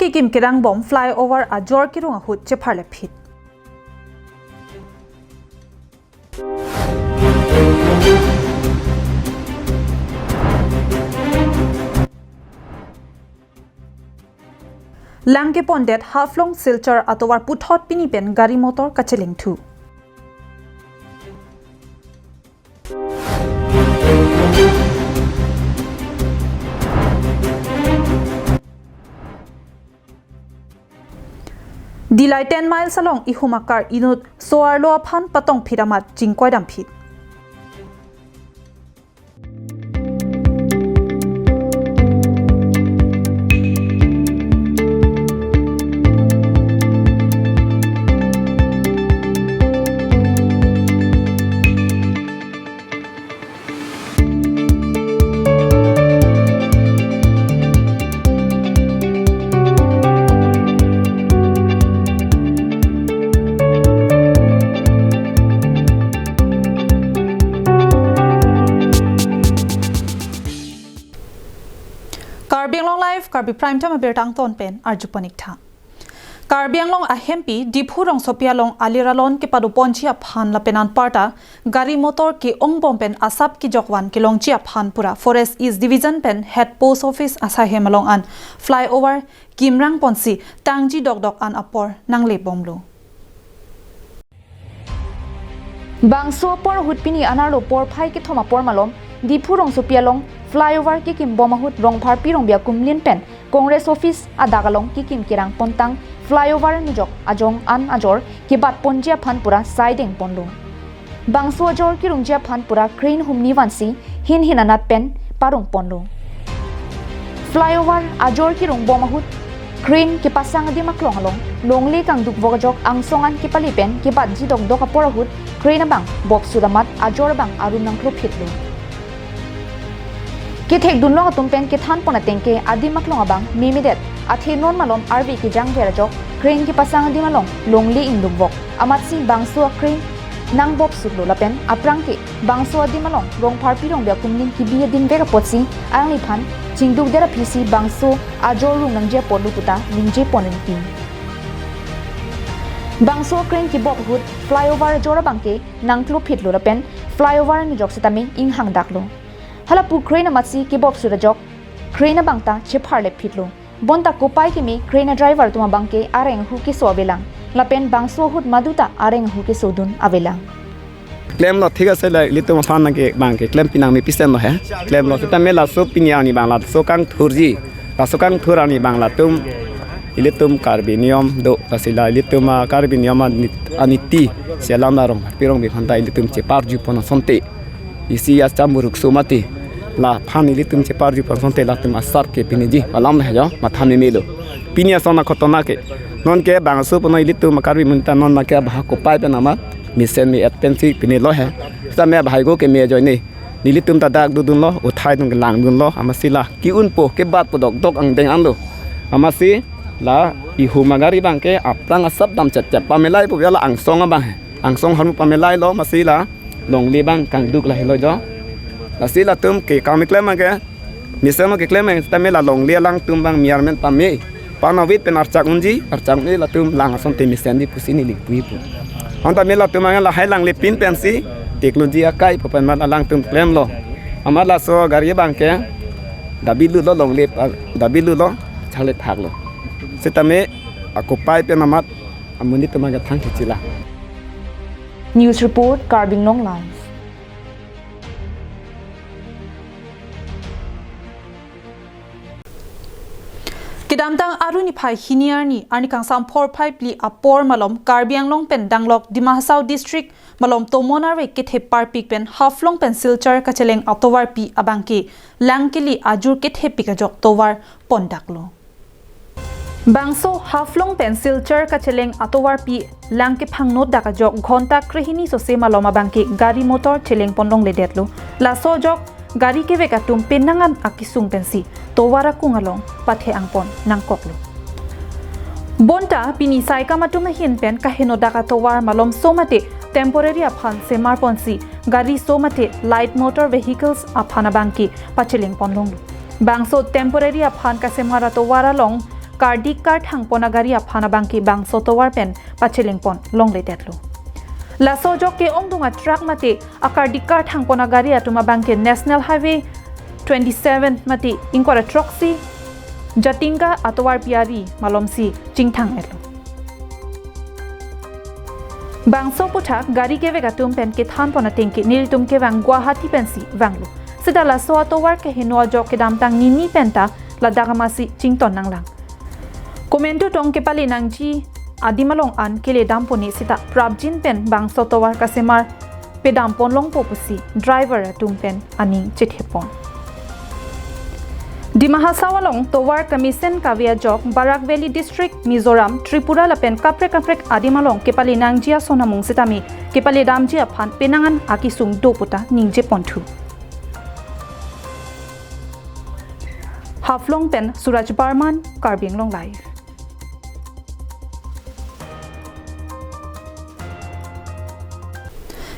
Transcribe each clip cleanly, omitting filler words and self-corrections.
ki kim kirang bom flyover ajor kirung hut chepharle phit Langke pondet haflong silchar atowar puthot pini pen gari motor kacheling thu Dilai 10 miles along ihumakar inut soarlo aphan patong phiramat jingkoi dam phit KAL Prime Time bertang ton pen arjupanik tha Karbiang long ahempi diphurong sopia long aliralon ke padu ponchia phan la penan parta gari motor ke ongbom pen asap ki jokwan ke longchia phan pura forest east division pen head post office asa hemalong an flyover kimrang ponsi tangji dok an apor nangle bomlo Bangso por hutpini anarlo por phai ke thoma por malom diphurong sopia long flyover ki kim bomahut rong phar pirong bia kumlin pen Congress office adagalong ki kim kirang pontang flyover nijok ajong an ajor ki bat ponjia phan pura siding ponlo Bangso ajor ki rungjia phan pura crane humni wansi hin hinanat pen parong ponlo flyover ajor ki rong bomahut crane ki pasang di maklong along longli kang duk bogajok angsongan ki palipen ki bat ji dok aporahut crane bang bob sudamat ajor bang arun nang klopitlo Ki thek dunlo atum pen ki than pona tengke adi maklong abang mimidet athe non malom RV ki jang berajok crane ki pasang di malong longli induk bok amatsi bangso crane nang bob sutlo lapen aprang ki bangso adi malong rong phar pirong bia kumnin ki bi din bega potsi angli phan chingduk dera phisi bangso ajor rung nangje polu puta ningje ponin pi Bangso crane ki bob hut flyover jora bangke nangklo phitlo lapen flyover ni jok setami ing hang daklo Halapu crane matsi ki bob surajok crane bangta chepharle phitlo bonta kopai ki mi crane driver tuma bangke areng hu ki sobelang lapen bangso hut maduta areng hu ki sodun avelang claim lo thiga se lai litu ma phan ke bangke claim pinang mi pisen lo he claim lo ta mela so pinyani bangla so kang thurji ta so kang thurani bangla tum ilitum carbinium do kasila ilituma carbinium aniti selana rong pirong bi phanta ilitum che parju pona sonte isi as chamburuk sumati la phani litum che parju pon sonte la tum asar ke piniji alam he jo mathami melo pinia sona khotona ke non ke bangsu pona ilitum karbi munta non na ke bha ko pai pe nama misen mi attensi pini lo he sa me bhai go ke me joi ni nilitum ta dak dudun lo uthai dung lang dun lo amasila ki un po ke bat po dok ang deng an lo amasi la ihu magari bangke aprang asap dam chat pamelai pu yala angsong bang angsong hanu pamelai lo masila long li bang kang duk la helo jo la sila tum ke kam klem ke misema ke klem tamela long li lang tum bang miarmen pame panawit pen archak unji archak ni la tum lang ason te misen di pusini li pui pu on tamela tum la hai lang le pin pensi teknologi akai papan man lang tum klem lo amala so gari bangke dabilu lo long le dabilu lo chale thak lo setame akopai pe namat amuni tamaga thang chila News report Carbing Long Live Kidamtang aruni phai hiniar ni arnikang sam 45 li apor malom Karbiang long pen danglok Dimahasau district malom tomonar we ke thepar pik pen haflong pen silchar kacheleng atowar pi abangki langkili ajur ke thepika jok towar pondaklo Bangso haflong pencil char kacheleng atowar pi langke phangno daka jok ghonta krehini so sema loma bangke gari motor cheleng pondong le detlo laso jok gari ke veka tum penangan akisung pensi towara kungalong pathe angpon nangkoklo bonta pini saika matuma hin pen kaheno daka towar malom somate temporary aphan semar ponsi gari somate light motor vehicles aphana bangke pacheleng pondong Bangso temporary aphan ka semara towara long kardi kar thang pona gari aphana bangki bang sotowar pen pacheling pon long le tetlo la sojo ke ongdunga truck mate akardi kar thang pona gari atuma bangke national highway 27 mate inkwara troxy jatinga atowar piari malomsi chingthang elo bangso puthak gari ke vega tum pen ke than pona tengki niltum ke wang guwahati pensi wanglo sida la so atowar ke hinwa jok ke damtang nini penta la dagamasi chington nanglang komento tong ke pali nangji adimalong an kele damponi sita prabjin pen bangso towar kasemar pe dampon long popusi driver atum pen ani chithepon dimahasawalong towar commission kavia jok barak valley district mizoram tripura lapen kaprek adimalong ke pali nangjia sonamung sitami ke pali damjia phan penangan akisung doputa ningje ponthu Haflong pen Suraj Barman, Karbing Long Live.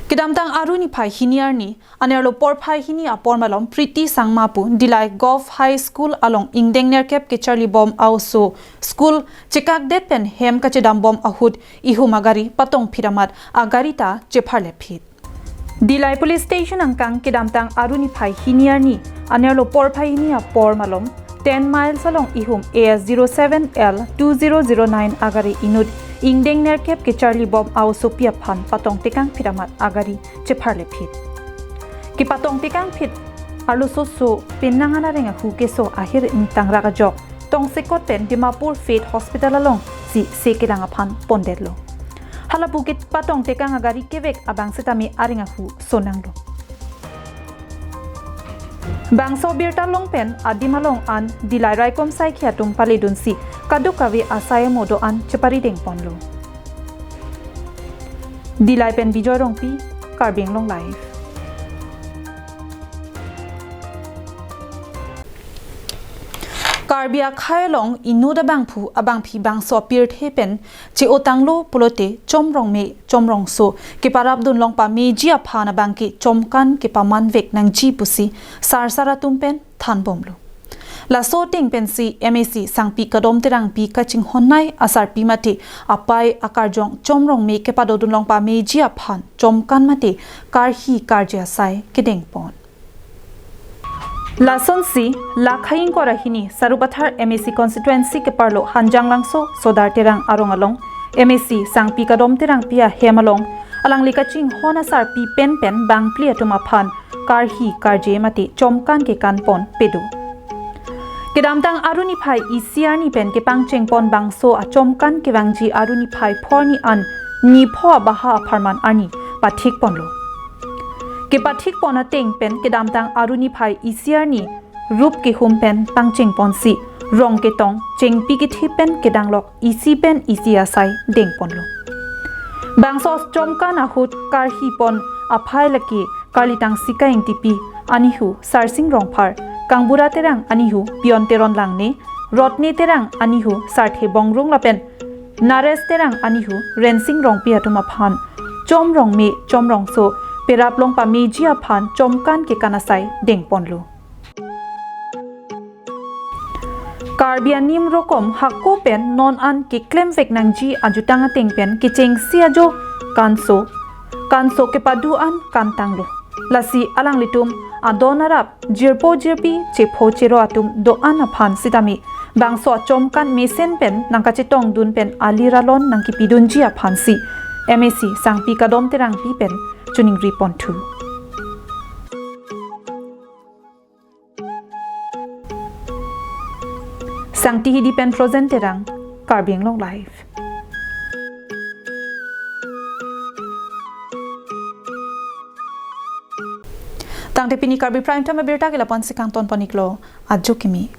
Kedamtang aruni phai hiniar ni anerlo por phai hini apor malom Priti Sangmapu Dilai Golf High School along Ingdeng Nerkep ke Charlie Bom also school chekak det pen hem ka chedam bom ahud ihu magari patong piramat agarita chepharle phit Dilai Police Station angkang kedamtang aruni phai hiniar ni anerlo por phai hini apor malom 10 miles along ihum AS07L2009 agari inut Ingdeng Nerkep ke Charlie Bom also pia phan patong tekang piramat agari chepharle phit ki patong tekang phit arlo so penangana renga hu keso ahir intang raga jok tong sekot pen Dimapur Faith Hospital along si sekiranga phan pondetlo hala bukit patong tekang agari kevek abang setami aringa hu sonanglo Bangso birta longpen adimalong an dilai raikom sai khiatum palidunsi kadukawi asaya modo an chepari deng ponlo dilai pen bijoy rongpi Karbing Long Live Karbia khailong inuda bangphu abangphi bangso pirthe pen che otanglo polote chomrong so ke parab dun long pa meji aphana bangki chomkan ke paman vek nang ji pusi sarsara tumpen thanbomlo la so ting pen si MAC sangpi kadom terang pi kaching honnai asar pi mate apai akarjong chomrong me ke padodun long pa meji aphan chomkan mate karhi karja sai kedeng pon Lason si lakhaing ko rahini sarubathar MAC constituency ke parlo hanjang langso sodar terang arong along MAC sangpi kadom terang pia hemalong alang likaching hona sar pi pen bang plia tuma phan karhi karje mate chomkan ke kanpon pedu kedamtang aruni phai ECR ni pen ke pangcheng pon bangso a chomkan ke wangji aruni phai phorni an ni pho baha pharman ani pathik ponlo ke pathik pona teng pen ke damtang aruni phai ECR ni rup ke hum pen pangcheng pon si rong ke tong cheng pi ke thi pen ke danglok EC pen ECR sai deng ponlo bangso chomkan ahut karhi pon aphai laki karlitang sika ingtipi anihu sarsing rongphar kangbura terang anihu pion teron langne rotne terang anihu sarthe bongrong lapen nares terang anihu rensing rongpi atuma phan chomrong so peraplong pa meji aphan chomkan ke kanasai deng ponlo Karbian nim rokom hakko pen non an ke klem vek nangji ajutanga teng pen ke cheng siajo kanso ke padu an kantanglo lasi alang litum adonarap jirpi chepho chero atum do an aphan sitami bangso chomkan mesen pen nangkache tong dun pen aliralon nangki pidunji aphan si MAC sangpi kadom terang pi pen chuning ripon thu sangti hidi pen frozen terang Karbing Long Live tangte pini Karbi Prime Time berta ke lapon sekang ton paniklo adjo kimi